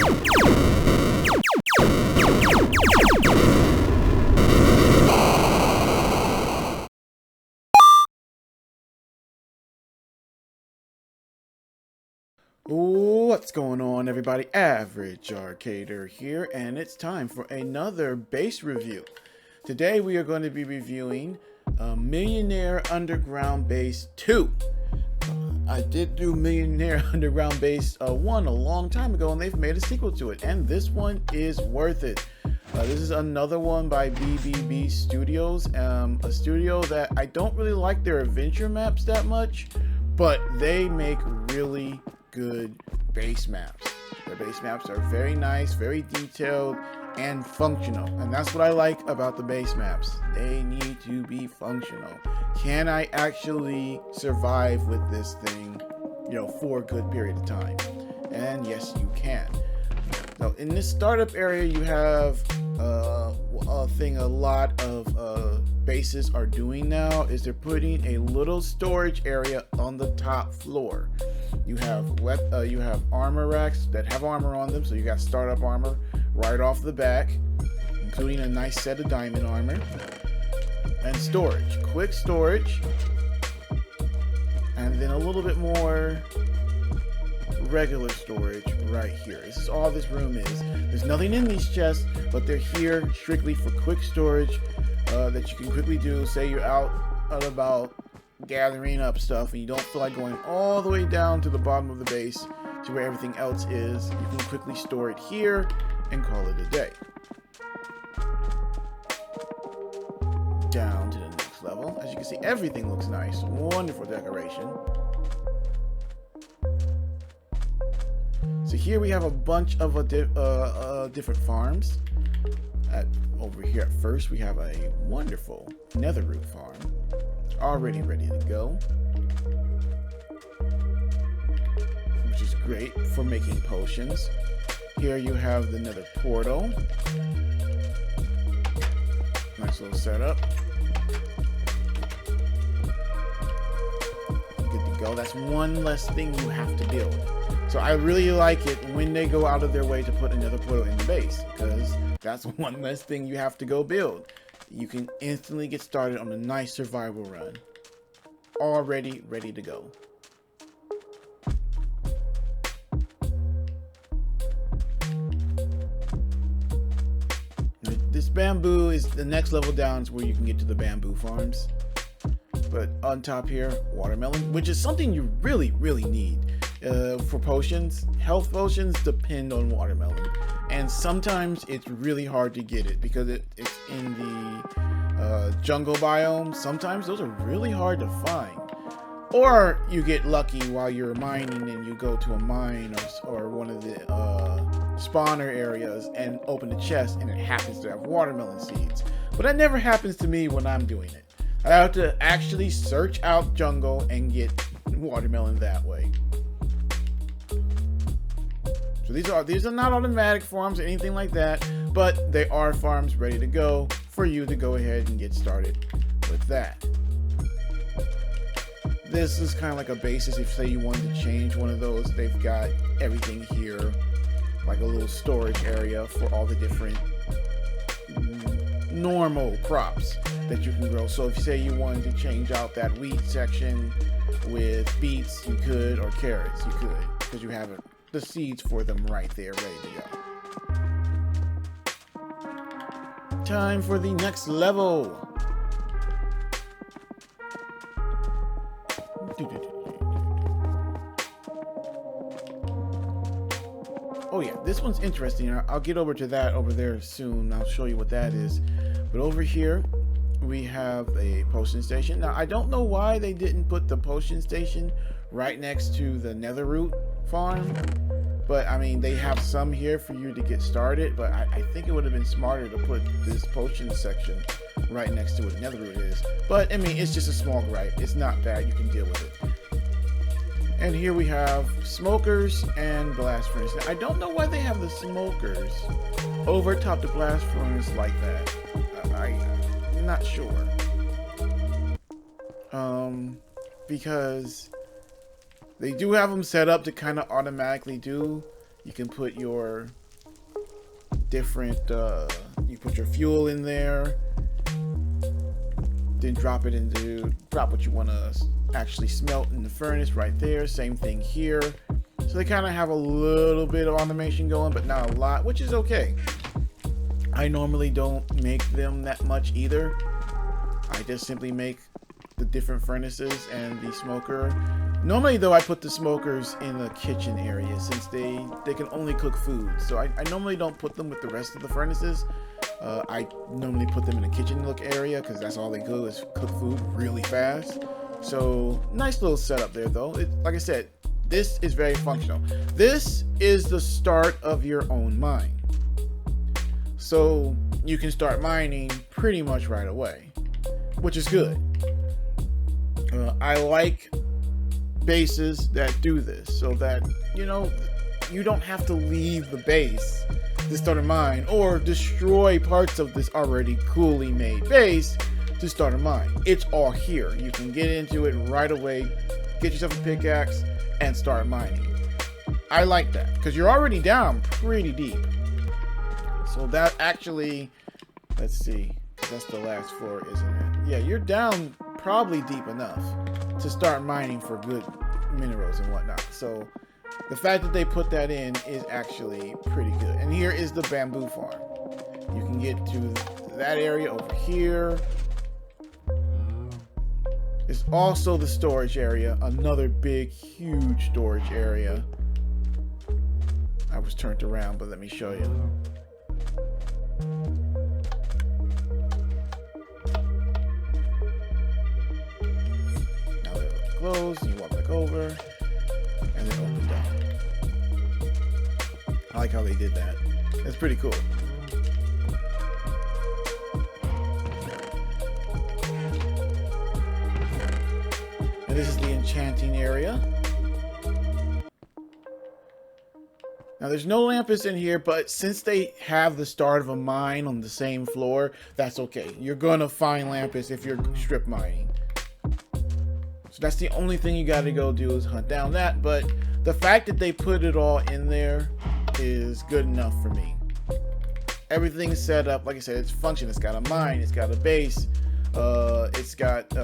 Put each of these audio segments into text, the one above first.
What's going on, everybody? Average Arcader here, and it's time for another base review. Today we are going to be reviewing Millionaire Underground Base 2. I did do Millionaire Underground Base 1 a long time ago, and they've made a sequel to it, and this one is worth it. This is another one by BBB Studios, a studio that I don't really like their adventure maps that much, but they make really good base maps. Their base maps are very nice, very detailed, and functional. And that's what I like about the base maps. They need to be functional. Can I actually survive with this thing, for a good period of time? And yes, you can. Now, in this startup area, you have a thing a lot of bases are doing now is they're putting a little storage area on the top floor. You have armor racks that have armor on them, so you got startup armor right off the back, including a nice set of diamond armor, and storage, quick storage, and then a little bit more regular storage right here. This is all this room is. There's nothing in these chests, but they're here strictly for quick storage that you can quickly do. Say you're out and about gathering up stuff and you don't feel like going all the way down to the bottom of the base to where everything else is. You can quickly store it here and call it a day. Down to the next level. As you can see, everything looks nice. Wonderful decoration. So here we have a bunch of different farms. Over here at first we have a wonderful netherroot farm, already ready to go, which is great for making potions. Here you have the nether portal. Nice little setup. Good to go. That's one less thing you have to build. So I really like it when they go out of their way to put another portal in the base, because that's one less thing you have to go build. You can instantly get started on a nice survival run. Already ready to go. This bamboo is the next level down, is where you can get to the bamboo farms. But on top here, watermelon, which is something you really need. For potions, health potions depend on watermelon, and sometimes it's really hard to get it because it's in the jungle biome. Sometimes those are really hard to find, or you get lucky while you're mining and you go to a mine or one of the spawner areas and open a chest and it happens to have watermelon seeds. But that never happens to me when I'm doing it. I have to actually search out jungle and get watermelon that way. So these are not automatic farms or anything like that, but they are farms ready to go for you to go ahead and get started with that. This is kind of like a basis if say you wanted to change one of those. They've got everything here, like a little storage area for all the different normal crops that you can grow. So if you say you wanted to change out that wheat section with beets, you could, or carrots, you could, because you have the seeds for them right there, ready to go. Time for the next level. Oh yeah, this one's interesting. I'll get over to that over there soon. I'll show you what that is. But over here we have a potion station. Now I don't know why they didn't put the potion station right next to the netherroot farm, but I mean they have some here for you to get started, but I think it would have been smarter to put this potion section right next to what netherroot is. But I mean, it's just a small gripe. It's not bad. You can deal with it. And here we have smokers and blast furnace. Now, I don't know why they have the smokers over top the blast furnace like that. I'm not sure. Because they do have them set up to kind of automatically do You can put your different, you put your fuel in there, then drop what you want to actually smelt in the furnace right there. Same thing here. So they kind of have a little bit of automation going, but not a lot, which is okay. I normally don't make them that much either. I just simply make the different furnaces and the smoker. Normally though, I put the smokers in the kitchen area since they can only cook food. So I normally don't put them with the rest of the furnaces. I normally put them in the kitchen look area because that's all they do is cook food really fast. So nice little setup there though. Like I said, this is very functional. This is the start of your own mine. So you can start mining pretty much right away, which is good. I like bases that do this so that, you know, you don't have to leave the base to start a mine or destroy parts of this already coolly made base to start a mine. It's all here. You can get into it right away, get yourself a pickaxe, and start mining. I like that because you're already down pretty deep. So that actually, let's see, that's the last floor, isn't it? Yeah, you're down probably deep enough to start mining for good minerals and whatnot. So the fact that they put that in is actually pretty good. And here is the bamboo farm. You can get to that area over here. There's also the storage area, another big, huge storage area. I was turned around, but let me show you. Now they're closed, you walk back over, and then open down. I like how they did that. That's pretty cool. And this is the enchanting area. Now there's no lampists in here, but since they have the start of a mine on the same floor, that's okay. You're gonna find lampists if you're strip mining. So that's the only thing you gotta go do is hunt down that, but the fact that they put it all in there is good enough for me. Everything's set up, like I said, it's functional. It's got a mine, it's got a base, it's got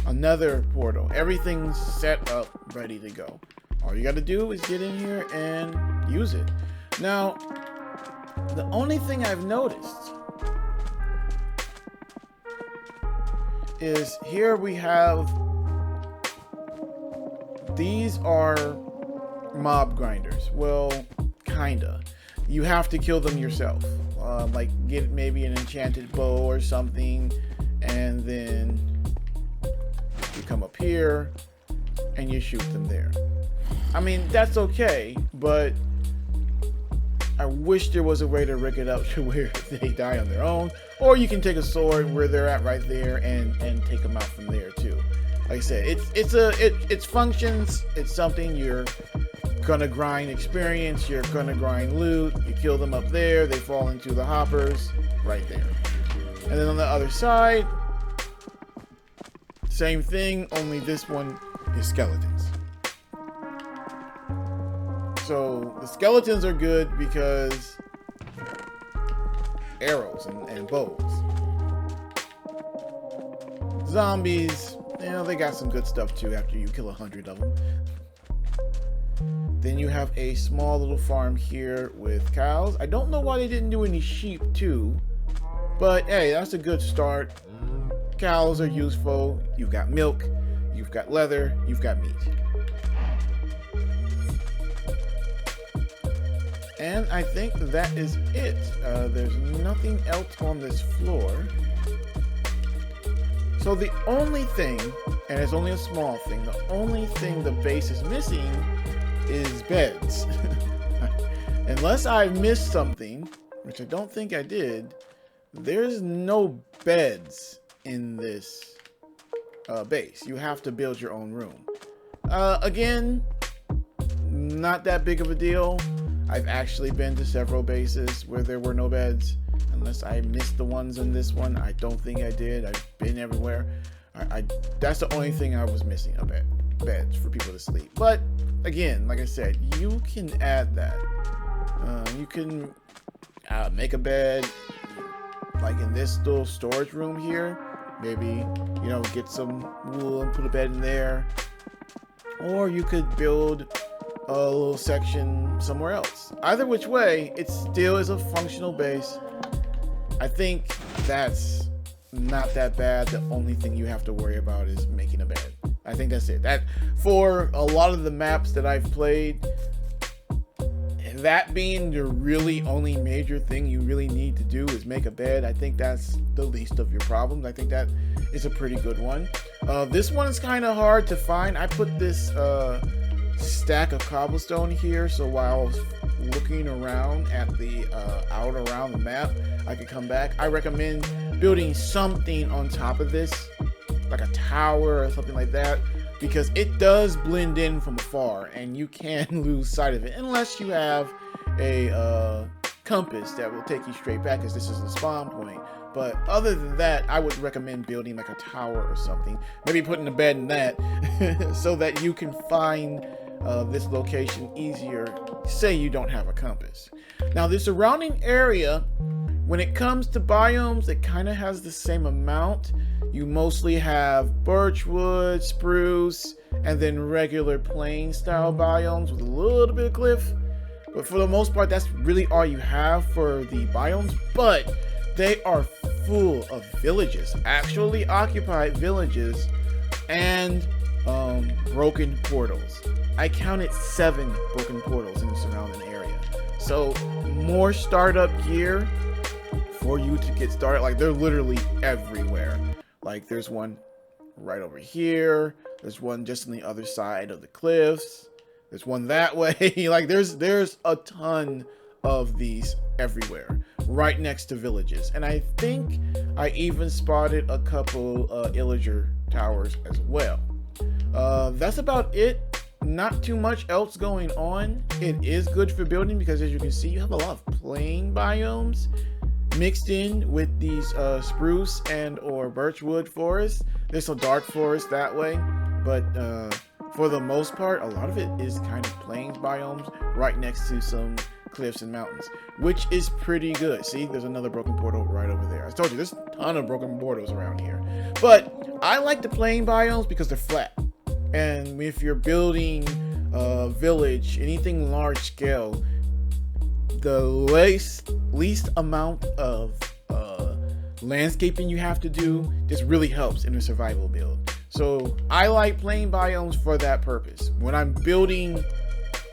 another portal. Everything's set up, ready to go. All you got to do is get in here and use it. Now, the only thing I've noticed is here we have, these are mob grinders. Well, kinda. You have to kill them yourself. Like get maybe an enchanted bow or something, and then you come up here and you shoot them there. I mean, that's okay, but I wish there was a way to rig it up to where they die on their own, or you can take a sword where they're at right there and take them out from there too. Like I said, it's functions. It's something you're gonna grind experience. You're gonna grind loot. You kill them up there, they fall into the hoppers right there. And then on the other side, same thing, only this one is skeletons. So the skeletons are good because arrows and bows. Zombies, you know, they got some good stuff too after you kill 100 of them. Then you have a small little farm here with cows. I don't know why they didn't do any sheep too, but hey, that's a good start. Cows are useful. You've got milk, you've got leather, you've got meat. And I think that is it. There's nothing else on this floor. So the only thing, and it's only a small thing, the only thing the base is missing is beds. Unless I missed something, which I don't think I did, there's no beds in this base. You have to build your own room. Again, not that big of a deal. I've actually been to several bases where there were no beds. Unless I missed the ones in this one, I don't think I did. I've been everywhere. That's the only thing I was missing, a bed. beds for people to sleep. But again, like I said, you can add that. You can make a bed like in this little storage room here. Maybe, you know, get some wool and put a bed in there. Or you could build a little section somewhere else. Either which way, it still is a functional base. I think that's not that bad. The only thing you have to worry about is making a bed. I think that's it. That, for a lot of the maps that I've played, that being the really only major thing you really need to do is make a bed. I think that's the least of your problems. I think that is a pretty good one. This one is kind of hard to find. I put this stack of cobblestone here, so while I was looking around at the out around the map, I could come back. I recommend building something on top of this, like a tower or something like that, because it does blend in from afar and you can lose sight of it unless you have a compass that will take you straight back, because this is the spawn point. But other than that, I would recommend building like a tower or something, maybe putting a bed in that so that you can find this location easier, say you don't have a compass. Now the surrounding area, when it comes to biomes, it kind of has the same amount. You mostly have birchwood, spruce, and then regular plain style biomes with a little bit of cliff. But for the most part, that's really all you have for the biomes. But they are full of villages, actually occupied villages, and broken portals. I counted 7 broken portals in the surrounding area. So more startup gear for you to get started. Like, they're literally everywhere. Like, there's one right over here. There's one just on the other side of the cliffs. There's one that way. Like, there's a ton of these everywhere, right next to villages. And I think I even spotted a couple illager towers as well. That's about it. Not too much else going on. It is good for building because, as you can see, you have a lot of plain biomes mixed in with these spruce and or birchwood forests. There's some dark forest that way, but for the most part, a lot of it is kind of plains biomes right next to some cliffs and mountains, which is pretty good. See, there's another broken portal right over there. I told you, there's a ton of broken portals around here. But I like the plain biomes because they're flat. And if you're building a village, anything large scale, the least amount of landscaping you have to do just really helps in a survival build. So I like plain biomes for that purpose. When I'm building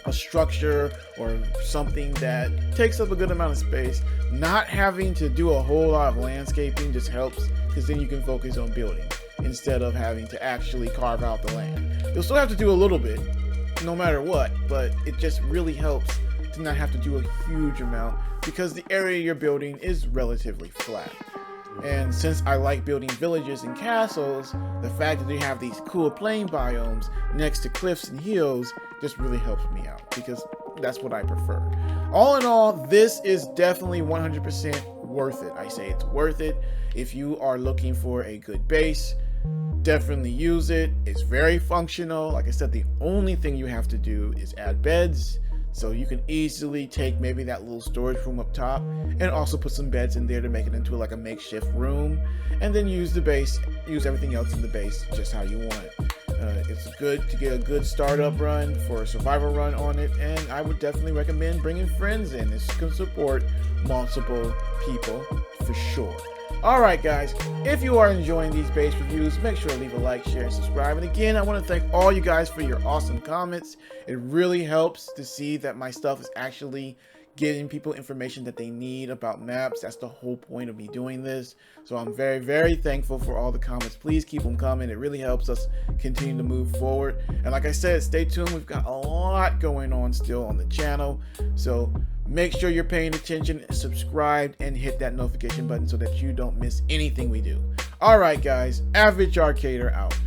a structure or something that takes up a good amount of space, not having to do a whole lot of landscaping just helps, because then you can focus on building instead of having to actually carve out the land. You'll still have to do a little bit no matter what, but it just really helps to not have to do a huge amount because the area you're building is relatively flat. And since I like building villages and castles, the fact that they have these cool plain biomes next to cliffs and hills just really helps me out, because that's what I prefer. All in all, this is definitely 100% worth it. I say it's worth it. If you are looking for a good base, definitely use it. It's very functional. Like I said, the only thing you have to do is add beds. So you can easily take maybe that little storage room up top and also put some beds in there to make it into like a makeshift room, and then use the base, use everything else in the base just how you want it. It's good to get a good startup run for a survival run on it, and I would definitely recommend bringing friends in. This can support multiple people for sure. Alright guys, if you are enjoying these base reviews, make sure to leave a like, share, and subscribe. And again, I want to thank all you guys for your awesome comments. It really helps to see that my stuff is actually getting people information that they need about maps. That's the whole point of me doing this. So I'm very, very thankful for all the comments. Please keep them coming. It really helps us continue to move forward. And like I said, stay tuned. We've got a lot going on still on the channel. So make sure you're paying attention, subscribe, and hit that notification button so that you don't miss anything we do. All right, guys, Average Arcader out.